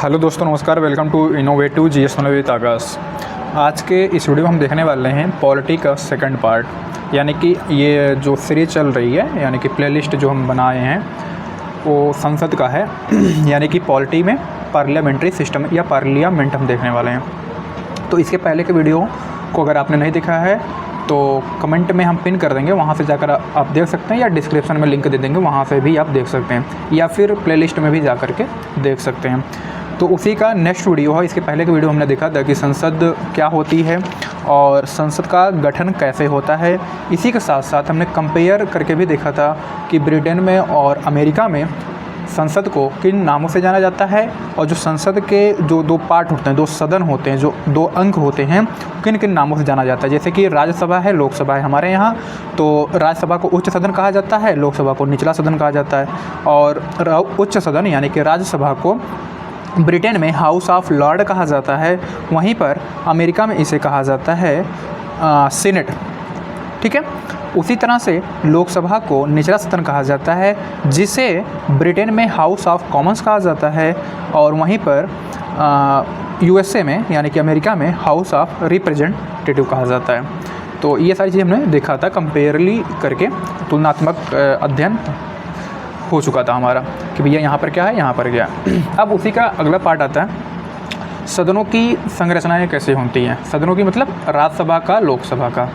Hello दोस्तों, नमस्कार। Welcome to innovative GS knowledge with Aakash. आज के इस वीडियो में हम देखने वाले हैं पॉलिटी का सेकंड पार्ट, यानी कि ये जो सीरीज चल रही है, यानी कि प्लेलिस्ट जो हम बनाए हैं वो संसद का है यानी कि पॉलिटी में पार्लियामेंट्री सिस्टम या पार्लियामेंट हम देखने वाले हैं। तो इसके पहले के वीडियो को अगर आपने नहीं देखा है तो कमेंट में हम पिन कर देंगे, वहाँ से जाकर आप देख सकते हैं, या डिस्क्रिप्शन में लिंक दे देंगे, वहाँ से भी आप देख सकते हैं, या फिर प्लेलिस्ट में भी जा कर के देख सकते हैं। तो उसी का नेक्स्ट वीडियो है। इसके पहले के वीडियो हमने देखा था कि संसद क्या होती है और संसद का गठन कैसे होता है। इसी के साथ साथ हमने कंपेयर करके भी देखा था कि ब्रिटेन में और अमेरिका में संसद को किन नामों से जाना जाता है, और जो संसद के जो दो पार्ट होते हैं, दो सदन होते हैं, जो दो अंग होते हैं, किन किन नामों से जाना जाता है। जैसे कि राज्यसभा है, लोकसभा है हमारे यहाँ। तो राज्यसभा को उच्च सदन कहा जाता है, लोकसभा को निचला सदन कहा जाता है। और उच्च सदन यानी कि राज्यसभा को ब्रिटेन में हाउस ऑफ लॉर्ड कहा जाता है, वहीं पर अमेरिका में इसे कहा जाता है सीनेट। ठीक है। उसी तरह से लोकसभा को निचला सदन कहा जाता है, जिसे ब्रिटेन में हाउस ऑफ कॉमन्स कहा जाता है, और वहीं पर यूएसए में यानी कि अमेरिका में हाउस ऑफ रिप्रेजेंटेटिव कहा जाता है। तो ये सारी चीज़ हमने देखा था, कंपेयरली करके तुलनात्मक अध्ययन हो चुका था हमारा कि भैया यहाँ पर क्या है, यहाँ पर क्या है। अब उसी का अगला पार्ट आता है, सदनों की संरचनाएं कैसे होती हैं। सदनों की मतलब राज्यसभा का, लोकसभा का।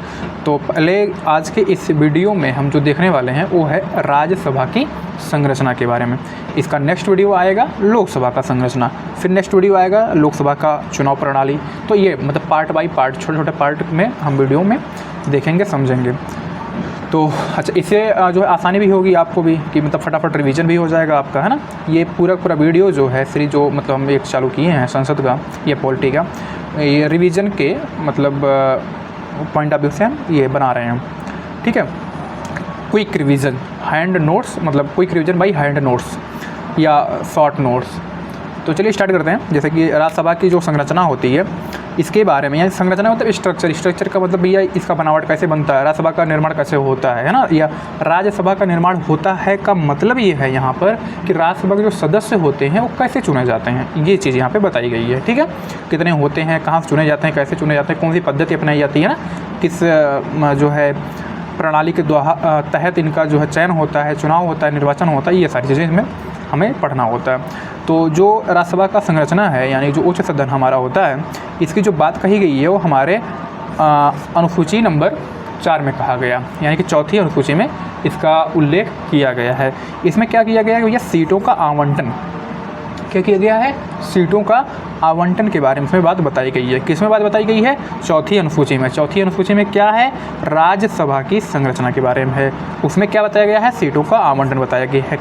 तो पहले आज के इस वीडियो में हम जो देखने वाले हैं वो है राज्यसभा की संरचना के बारे में। इसका नेक्स्ट वीडियो आएगा लोकसभा का संरचना, फिर नेक्स्ट वीडियो आएगा लोकसभा का चुनाव प्रणाली। तो ये मतलब पार्ट बाई पार्ट, छोटे छोटे पार्ट में हम वीडियो में देखेंगे, समझेंगे। तो अच्छा, इससे जो है आसानी भी होगी आपको भी, कि मतलब फटाफट रिवीजन भी हो जाएगा आपका, है ना। ये पूरा वीडियो जो है सीरीज जो मतलब हम एक चालू किए हैं संसद का या पॉलिटी का, ये रिवीजन के मतलब पॉइंट ऑफ व्यू से हम ये बना रहे हैं। ठीक है। क्विक रिवीजन, हैंड नोट्स, मतलब quick revision by hand notes या शॉर्ट नोट्स। तो चलिए स्टार्ट करते हैं। जैसे कि राज्यसभा की जो संरचना होती है इसके बारे में, यानी संरचना मतलब स्ट्रक्चर का मतलब भैया इसका बनावट कैसे बनता है, राज्यसभा का निर्माण कैसे होता है ना, या राज्यसभा का निर्माण होता है का मतलब ये है यहाँ पर कि राज्यसभा के जो सदस्य होते हैं वो कैसे चुने जाते हैं, ये चीज़ यहाँ पे बताई गई है। ठीक है। कितने होते हैं, कहाँ से चुने जाते हैं, कैसे चुने जाते हैं, कौन सी पद्धति अपनाई जाती है ना, किस जो है प्रणाली के तहत इनका जो है चयन होता है, चुनाव होता है, निर्वाचन होता है, ये सारी चीज़ें इसमें हमें पढ़ना होता है। तो जो राज्यसभा का संरचना है यानी जो उच्च सदन हमारा होता है, इसकी जो बात कही गई है वो हमारे अनुसूची नंबर 4 में कहा गया, यानी कि चौथी अनुसूची में इसका उल्लेख किया गया है। इसमें क्या किया गया है भैया, सीटों का आवंटन। क्या किया गया है, सीटों का आवंटन के बारे में इसमें बात बताई गई है। किस में बात बताई गई है, चौथी अनुसूची में। चौथी अनुसूची में क्या है, राज्यसभा की संरचना के बारे में है। उसमें क्या बताया गया है, सीटों का आवंटन बताया गया है।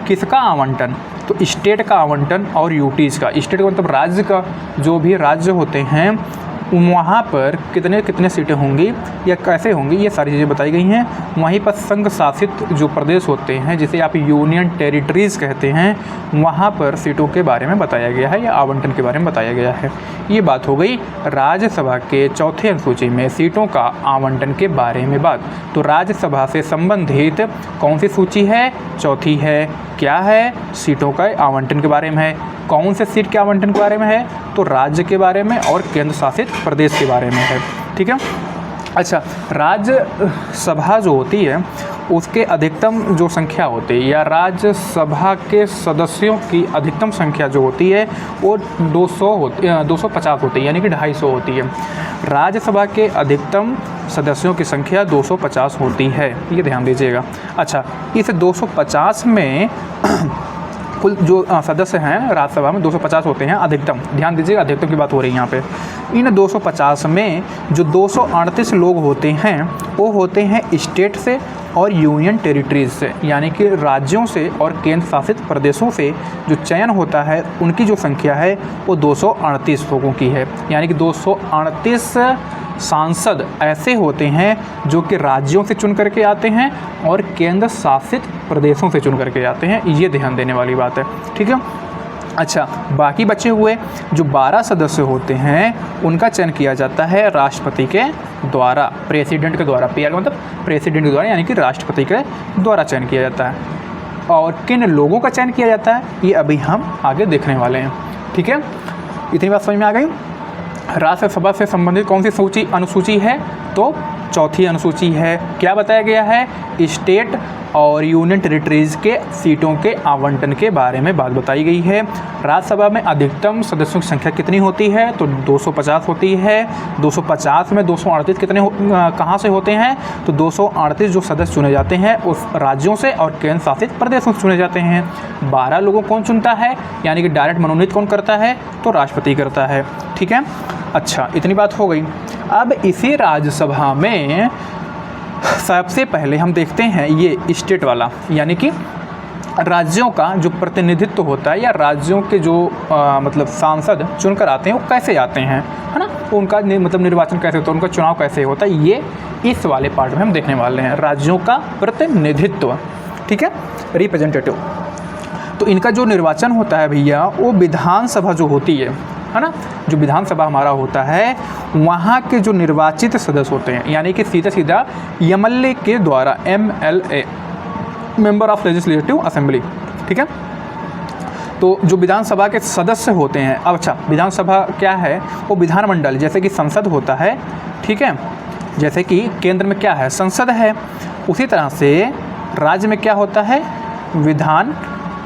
किसका आवंटन, तो स्टेट का आवंटन और यूटीज़ का। स्टेट का मतलब राज्य का, जो भी राज्य होते हैं वहाँ पर कितने कितने सीटें होंगी या कैसे होंगी, ये सारी चीज़ें बताई गई हैं। वहीं पर संघ शासित जो प्रदेश होते हैं, जिसे आप यूनियन टेरिटरीज़ कहते हैं, वहाँ पर सीटों के बारे में बताया गया है या आवंटन के बारे में बताया गया है। ये बात हो गई राज्यसभा के चौथे अनुसूची में सीटों का आवंटन के बारे में बात। तो राज्यसभा से संबंधित कौन सी सूची है, चौथी है। क्या है, सीटों का आवंटन के बारे में है। कौन से सीट के आवंटन के बारे में है, तो राज्य के बारे में और केंद्र शासित प्रदेश के बारे में है। ठीक है। अच्छा, राज्यसभा जो होती है उसके अधिकतम जो संख्या होती है, या राज्यसभा के सदस्यों की अधिकतम संख्या जो होती है वो 250 होती है, यानी कि 250 होती है। राज्यसभा के अधिकतम सदस्यों की संख्या 250 होती है, ये ध्यान दीजिएगा। अच्छा, इस 250 में कुल जो सदस्य हैं राज्यसभा में 250 होते हैं अधिकतम। ध्यान दीजिएगा, अधिकतम की बात हो रही है यहाँ पे। इन 250 में जो 238 लोग होते हैं वो होते हैं स्टेट से और यूनियन टेरिटरीज से, यानी कि राज्यों से और केंद्र शासित प्रदेशों से जो चयन होता है उनकी जो संख्या है वो 238 लोगों की है। यानी कि 238 सांसद ऐसे होते हैं जो कि राज्यों से चुन करके आते हैं और केंद्र शासित प्रदेशों से चुन करके आते हैं। ये ध्यान देने वाली बात है। ठीक है। अच्छा, बाकी बचे हुए जो 12 सदस्य होते हैं उनका चयन किया जाता है राष्ट्रपति के द्वारा, प्रेसिडेंट के द्वारा। पीआर का मतलब प्रेसिडेंट के द्वारा, यानी कि राष्ट्रपति के द्वारा चयन किया जाता है। और किन लोगों का चयन किया जाता है ये अभी हम आगे देखने वाले हैं। ठीक है, इतनी बात समझ में आ गई। राज्यसभा से संबंधित कौन सी अनुसूची है, तो चौथी अनुसूची है। क्या बताया गया है, स्टेट और यूनियन टेरिटरीज़ के सीटों के आवंटन के बारे में बात बताई गई है। राज्यसभा में अधिकतम सदस्यों की संख्या कितनी होती है, तो 250 होती है। 250 में 238 कितने कहाँ से होते हैं, तो 238 जो सदस्य चुने जाते हैं उस राज्यों से और केंद्र शासित प्रदेशों से चुने जाते हैं। 12 लोगों कौन चुनता है, यानी कि डायरेक्ट मनोनीत कौन करता है, तो राष्ट्रपति करता है। ठीक है, अच्छा इतनी बात हो गई। अब इसी राज्यसभा में सबसे पहले हम देखते हैं ये स्टेट वाला, यानी कि राज्यों का जो प्रतिनिधित्व होता है या राज्यों के जो मतलब सांसद चुनकर आते हैं वो कैसे आते हैं, है ना, तो उनका मतलब निर्वाचन कैसे होता है, उनका चुनाव कैसे होता है, ये इस वाले पार्ट में हम देखने वाले हैं, राज्यों का प्रतिनिधित्व। ठीक है, रिप्रेजेंटेटिव। तो इनका जो निर्वाचन होता है भैया, वो विधानसभा जो होती है ना, जो विधानसभा हमारा होता है वहाँ के जो निर्वाचित सदस्य होते हैं, यानी कि सीधा सीधा एमएलए के द्वारा, MLA member of legislative assembly. ठीक है, तो जो विधानसभा के सदस्य होते हैं, अब अच्छा विधानसभा क्या है, वो विधानमंडल जैसे कि संसद होता है। ठीक है, जैसे कि केंद्र में क्या है, संसद है, उसी तरह से राज्य में क्या होता है, विधान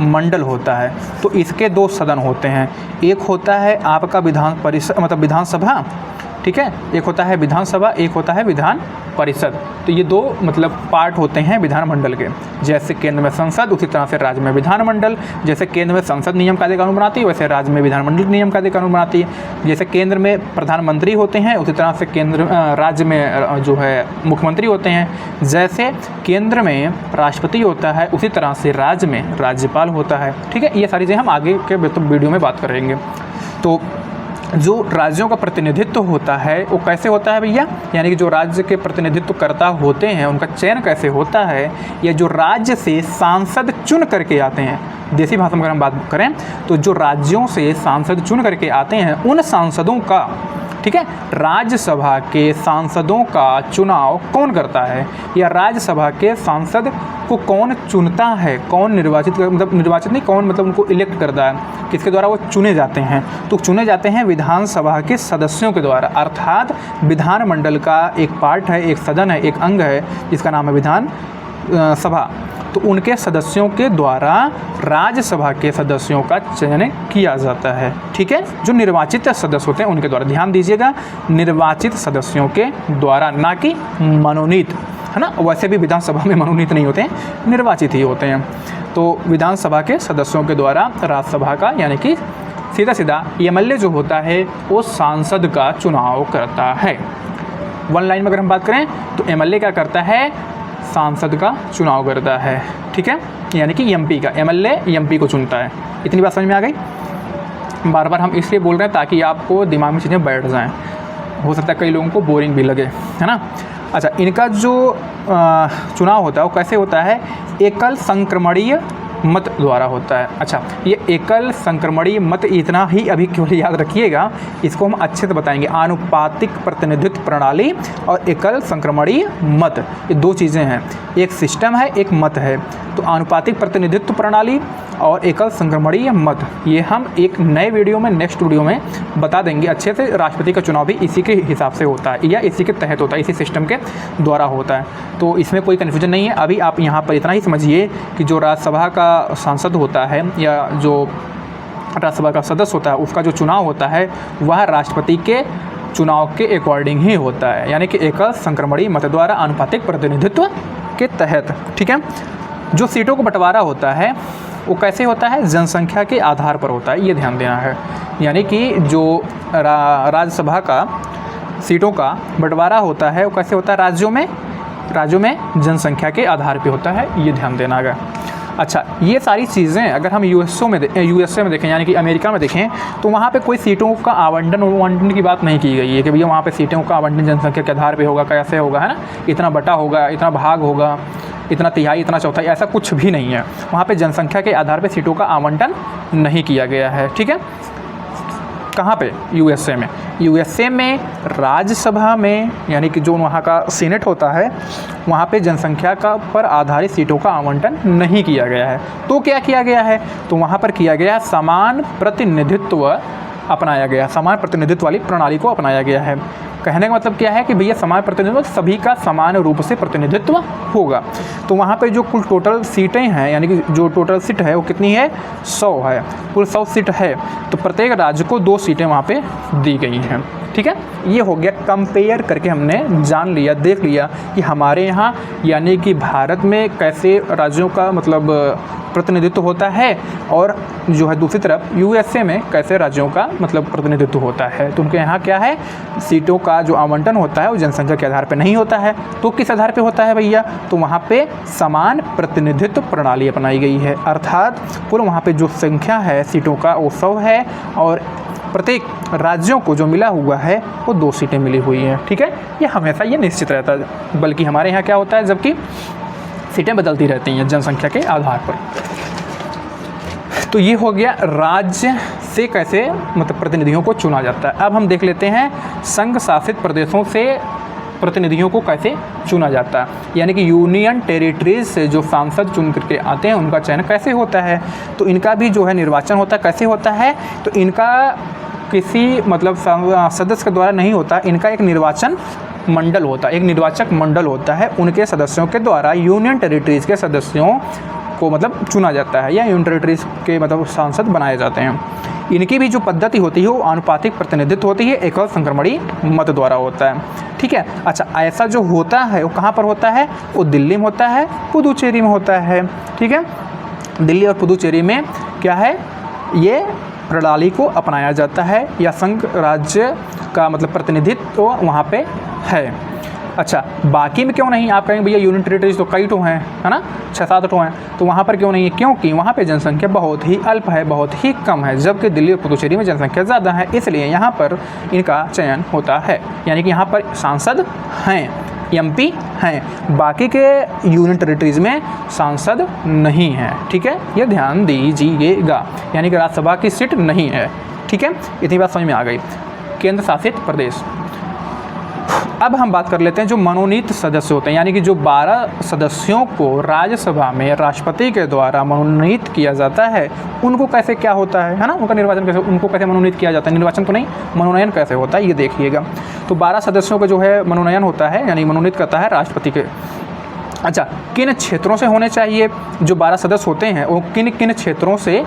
मंडल होता है। तो इसके 2 सदन होते हैं, एक होता है आपका विधान परिषद मतलब विधानसभा, ठीक है, एक होता है विधानसभा, एक होता है विधान परिषद। तो ये 2 मतलब पार्ट होते हैं विधानमंडल के। जैसे केंद्र में संसद, उसी तरह से राज्य में विधानमंडल। जैसे केंद्र में संसद नियम कायदे कानून बनाती है, वैसे राज्य में विधानमंडल नियम कायदे कानून बनाती है। जैसे केंद्र में प्रधानमंत्री होते हैं, उसी तरह से राज्य में जो है मुख्यमंत्री होते हैं। जैसे केंद्र में राष्ट्रपति होता है, उसी तरह से राज्य में राज्यपाल होता है। ठीक है, ये सारी चीज़ें हम आगे के वीडियो में बात करेंगे। तो जो राज्यों का प्रतिनिधित्व होता है वो कैसे होता है भैया, यानी कि जो राज्य के प्रतिनिधित्व करता होते हैं उनका चयन कैसे होता है, या जो राज्य से सांसद चुन करके आते हैं, देसी भाषा में अगर हम बात करें तो जो राज्यों से सांसद चुन करके आते हैं उन सांसदों का, ठीक है, राज्यसभा के सांसदों का चुनाव कौन करता है, या राज्यसभा के सांसद को कौन चुनता है, कौन निर्वाचित मतलब निर्वाचित नहीं, कौन मतलब उनको इलेक्ट करता है, किसके द्वारा वो चुने जाते हैं, तो चुने जाते हैं विधानसभा के सदस्यों के द्वारा। अर्थात विधानमंडल का एक पार्ट है, एक सदन है, एक अंग है जिसका नाम है विधान सभा। तो उनके सदस्यों के द्वारा राज्यसभा के सदस्यों का चयन किया जाता है। ठीक है, जो निर्वाचित सदस्य होते हैं उनके द्वारा, ध्यान दीजिएगा, निर्वाचित सदस्यों के द्वारा, ना कि मनोनीत, है ना। वैसे भी विधानसभा में मनोनीत नहीं होते हैं, निर्वाचित ही होते हैं। तो विधानसभा के सदस्यों के द्वारा राज्यसभा का, यानी कि सीधा सीधा एमएलए जो होता है वो सांसद का चुनाव करता है। वन लाइन में अगर हम बात करें तो एमएलए क्या करता है, सांसद का चुनाव करता है। ठीक है, यानी कि एमपी का, एमएलए एमपी को चुनता है। इतनी बात समझ में आ गई। बार बार हम इसलिए बोल रहे हैं ताकि आपको दिमाग में चीज़ें बैठ जाएं, हो सकता है कई लोगों को बोरिंग भी लगे, है ना। अच्छा, इनका जो चुनाव होता है वो कैसे होता है, एकल संक्रमणीय मत द्वारा होता है। अच्छा, ये एकल संक्रमणीय मत इतना ही अभी केवल याद रखिएगा, इसको हम अच्छे से बताएंगे। आनुपातिक प्रतिनिधित्व प्रणाली और एकल संक्रमणीय मत, ये 2 चीज़ें हैं, एक सिस्टम है, एक मत है। तो आनुपातिक प्रतिनिधित्व प्रणाली और एकल संक्रमणीय मत, ये हम एक नए वीडियो में, नेक्स्ट वीडियो में बता देंगे अच्छे से। राष्ट्रपति का चुनाव भी इसी के हिसाब से होता है या इसी के तहत होता है, इसी सिस्टम के द्वारा होता है। तो इसमें कोई कन्फ्यूजन नहीं है। अभी आप यहाँ पर इतना ही समझिए कि जो राज्यसभा का सांसद होता है या जो राज्यसभा का सदस्य होता है उसका जो चुनाव होता है वह राष्ट्रपति के चुनाव के अकॉर्डिंग ही होता है, यानी कि एकल संक्रमणीय मत द्वारा आनुपातिक प्रतिनिधित्व के तहत। ठीक है, जो सीटों को बंटवारा होता है वो कैसे होता है, जनसंख्या के आधार पर होता है, ये ध्यान देना है। यानी कि जो राज्यसभा का सीटों का बंटवारा होता है वो कैसे होता है, राज्यों में जनसंख्या के आधार पे होता है, ये ध्यान देना है। अच्छा, ये सारी चीज़ें अगर हम यूएसए में देखें, यानी कि अमेरिका में देखें, तो वहाँ पे कोई सीटों का आवंटन की बात नहीं की गई है कि भैया वहाँ पे सीटों का आवंटन जनसंख्या के आधार पे होगा, कैसे होगा, है ना, इतना बटा होगा, इतना भाग होगा, इतना तिहाई, इतना चौथाई, ऐसा कुछ भी नहीं है। वहाँ पे जनसंख्या के आधार पे सीटों का आवंटन नहीं किया गया है। ठीक है, कहाँ पे, यूएसए में। यूएसए में राज्यसभा में यानी कि जो वहाँ का सीनेट होता है वहाँ पे जनसंख्या का पर आधारित सीटों का आवंटन नहीं किया गया है। तो क्या किया गया है? तो वहाँ पर किया गया समान प्रतिनिधित्व अपनाया गया, समान प्रतिनिधित्व वाली प्रणाली को अपनाया गया है। कहने का मतलब क्या है कि भैया समान प्रतिनिधित्व, सभी का समान रूप से प्रतिनिधित्व होगा। तो वहाँ पे जो कुल टोटल सीटें हैं यानी कि जो टोटल सीट है वो कितनी है? 100 है। कुल 100 सीट है तो प्रत्येक राज्य को 2 सीटें वहाँ पे दी गई हैं। ठीक है, ये हो गया कंपेयर करके हमने जान लिया, देख लिया कि हमारे यहाँ यानी कि भारत में कैसे राज्यों का मतलब प्रतिनिधित्व होता है और जो है दूसरी तरफ यूएसए में कैसे राज्यों का मतलब प्रतिनिधित्व होता है। तो उनके यहाँ क्या है, सीटों का जो आवंटन होता है वो जनसंख्या के आधार पर नहीं होता है। तो किस आधार पे होता है भैया? तो वहाँ पे समान प्रतिनिधित्व प्रणाली अपनाई गई है, अर्थात कुल वहाँ पे जो संख्या है सीटों का वो 100 है और प्रत्येक राज्यों को जो मिला हुआ है वो 2 सीटें मिली हुई हैं। ठीक है, ये हमेशा ये निश्चित रहता है, बल्कि हमारे यहाँ क्या होता है जबकि सीटें बदलती रहती हैं जनसंख्या के आधार पर। तो ये हो गया राज्य से कैसे मतलब प्रतिनिधियों को चुना जाता है। अब हम देख लेते हैं संघ शासित प्रदेशों से प्रतिनिधियों को कैसे चुना जाता है, यानी कि यूनियन टेरिटरीज से जो सांसद चुन करके आते हैं उनका चयन कैसे होता है। तो इनका भी जो है निर्वाचन होता है, कैसे होता है? तो इनका किसी मतलब सदस्य के द्वारा नहीं होता, इनका एक निर्वाचन मंडल होता है, एक निर्वाचक मंडल होता है, उनके सदस्यों के द्वारा यूनियन टेरिटरीज के सदस्यों को मतलब चुना जाता है या यूनियन टेरिटरीज के मतलब सांसद बनाए जाते हैं। इनकी भी जो पद्धति होती है वो आनुपातिक प्रतिनिधित्व होती है, एकल संक्रमणी मत द्वारा होता है। ठीक है, अच्छा ऐसा जो होता है वो कहाँ पर होता है? वो दिल्ली में होता है, पुदुचेरी में होता है। ठीक है, दिल्ली और पुदुचेरी में क्या है, ये प्रणाली को अपनाया जाता है या संघ राज्य का मतलब प्रतिनिधित्व तो वहाँ पे है। अच्छा, बाकी में क्यों नहीं? आप कहेंगे भैया यूनियन टेरिटरीज तो कई ठो हैं, है ना, 6-7 ठो हैं, तो वहाँ पर क्यों नहीं है? क्योंकि वहाँ पे जनसंख्या बहुत ही अल्प है, बहुत ही कम है, जबकि दिल्ली और पुदुचेरी में जनसंख्या ज़्यादा है, इसलिए यहाँ पर इनका चयन होता है। यानी कि यहाँ पर सांसद हैं, एमपी हैं, बाकी के यूनियन टेरिटरीज में सांसद नहीं हैं। ठीक है, ये ध्यान दीजिएगा, यानी कि राज्यसभा की सीट नहीं है। ठीक है, इतनी बात समझ में आ गई। केंद्र शासित प्रदेश। अब हम बात कर लेते हैं जो मनोनीत सदस्य होते हैं, यानी कि जो 12 सदस्यों को राज्यसभा में राष्ट्रपति के द्वारा मनोनीत किया जाता है, उनको कैसे क्या होता है ना, उनका निर्वाचन कैसे, उनको कैसे मनोनीत किया जाता है, निर्वाचन तो नहीं, मनोनयन कैसे होता है ये देखिएगा। तो 12 सदस्यों का जो है मनोनयन होता है यानी मनोनीत करता है राष्ट्रपति के। अच्छा, किन क्षेत्रों से होने चाहिए? जो 12 सदस्य होते हैं वो किन किन क्षेत्रों से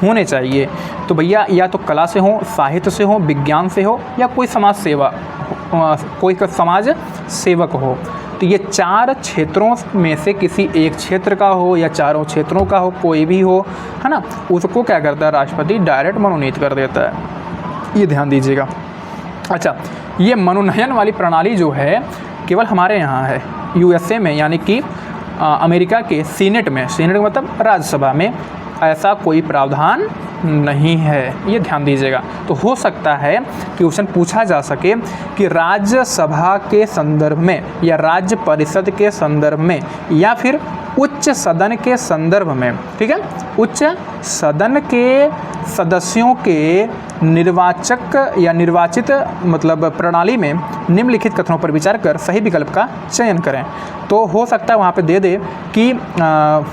होने चाहिए? तो भैया या तो कला से हो, साहित्य से हो, विज्ञान से हो या कोई समाज सेवा, कोई समाज सेवक हो। तो ये 4 क्षेत्रों में से किसी एक क्षेत्र का हो या चारों क्षेत्रों का हो, कोई भी हो, है ना, उसको क्या करता है राष्ट्रपति डायरेक्ट मनोनीत कर देता है, ये ध्यान दीजिएगा। अच्छा, ये मनोनयन वाली प्रणाली जो है केवल हमारे यहाँ है, यूएसए में यानी कि अमेरिका के सीनेट में, सीनेट का मतलब राज्यसभा में ऐसा कोई प्रावधान नहीं है, ये ध्यान दीजिएगा। तो हो सकता है कि क्वेश्चन पूछा जा सके कि राज्यसभा के संदर्भ में या राज्य परिषद के संदर्भ में या फिर उच्च सदन के संदर्भ में, ठीक है, उच्च सदन के सदस्यों के निर्वाचक या निर्वाचित मतलब प्रणाली में निम्नलिखित कथनों पर विचार कर सही विकल्प का चयन करें। तो हो सकता है वहाँ पे दे दे कि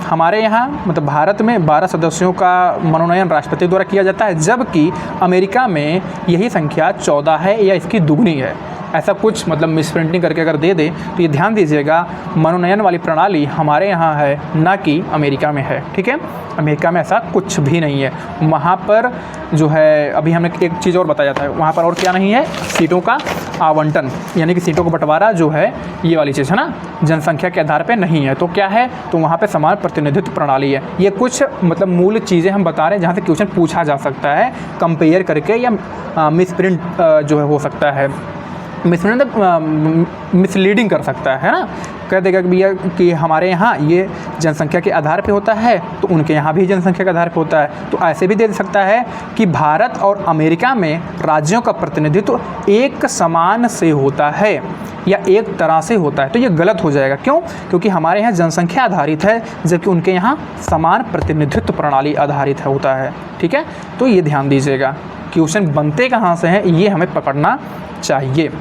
हमारे यहाँ मतलब भारत में 12 सदस्यों का मनोनयन राष्ट्रपति द्वारा किया जाता है, जबकि अमेरिका में यही संख्या 14 है या इसकी दुगनी है। ऐसा कुछ मतलब मिसप्रिंटिंग करके अगर दे दे तो ये ध्यान दीजिएगा, मनोनयन वाली प्रणाली हमारे यहाँ है ना कि अमेरिका में है। ठीक है, अमेरिका में ऐसा कुछ भी नहीं है। वहाँ पर जो है अभी हमने एक चीज़ और बताया था, वहाँ पर और क्या नहीं है, सीटों का आवंटन यानी कि सीटों का बंटवारा जो है ये वाली चीज़ है ना, जनसंख्या के आधार पे नहीं है। तो क्या है, तो वहाँ पे समान प्रतिनिधित्व प्रणाली है। ये कुछ मतलब मूल चीज़ें हम बता रहे हैं जहाँ से क्वेश्चन पूछा जा सकता है कंपेयर करके, या मिसप्रिंट जो है हो सकता है, मिसलीडिंग कर सकता है ना, कह देगा कि भैया कि हमारे यहाँ ये जनसंख्या के आधार पे होता है तो उनके यहाँ भी जनसंख्या के आधार पे होता है। तो ऐसे भी दे सकता है कि भारत और अमेरिका में राज्यों का प्रतिनिधित्व एक समान से होता है या एक तरह से होता है। तो ये गलत हो जाएगा, क्यों? क्योंकि हमारे यहाँ जनसंख्या आधारित है जबकि उनके यहाँ समान प्रतिनिधित्व प्रणाली आधारित होता है। ठीक है, तो ये ध्यान दीजिएगा। क्वेश्चन बनते कहाँ से हैं ये हमें पकड़ना चाहिए।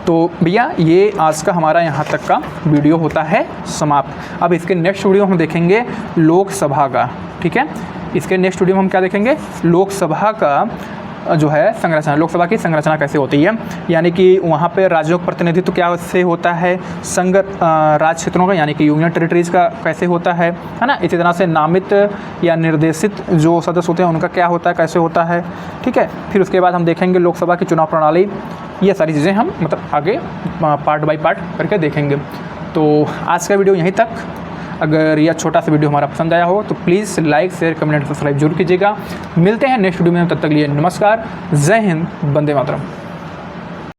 तो भैया ये आज का हमारा यहाँ तक का वीडियो होता है समाप्त। अब इसके नेक्स्ट वीडियो हम देखेंगे लोकसभा का, ठीक है। इसके नेक्स्ट वीडियो में हम क्या देखेंगे, लोकसभा का जो है संरचना, लोकसभा की संरचना कैसे होती है, यानी कि वहाँ पे राज्यों का प्रतिनिधित्व क्या से होता है, संघ राज्य क्षेत्रों का यानी कि यूनियन टेरिटरीज का कैसे होता है ना। इसी तरह से नामित या निर्देशित जो सदस्य होते हैं उनका क्या होता है, कैसे होता है, ठीक है। फिर उसके बाद हम देखेंगे लोकसभा की चुनाव प्रणाली, ये सारी चीज़ें हम मतलब आगे पार्ट बाय पार्ट करके देखेंगे। तो आज का वीडियो यहीं तक। अगर यह छोटा सा वीडियो हमारा पसंद आया हो तो please like share comment subscribe जरूर कीजिएगा। मिलते हैं नेक्स्ट वीडियो में, तब तक लिए नमस्कार, जय हिंद, वंदे मातरम।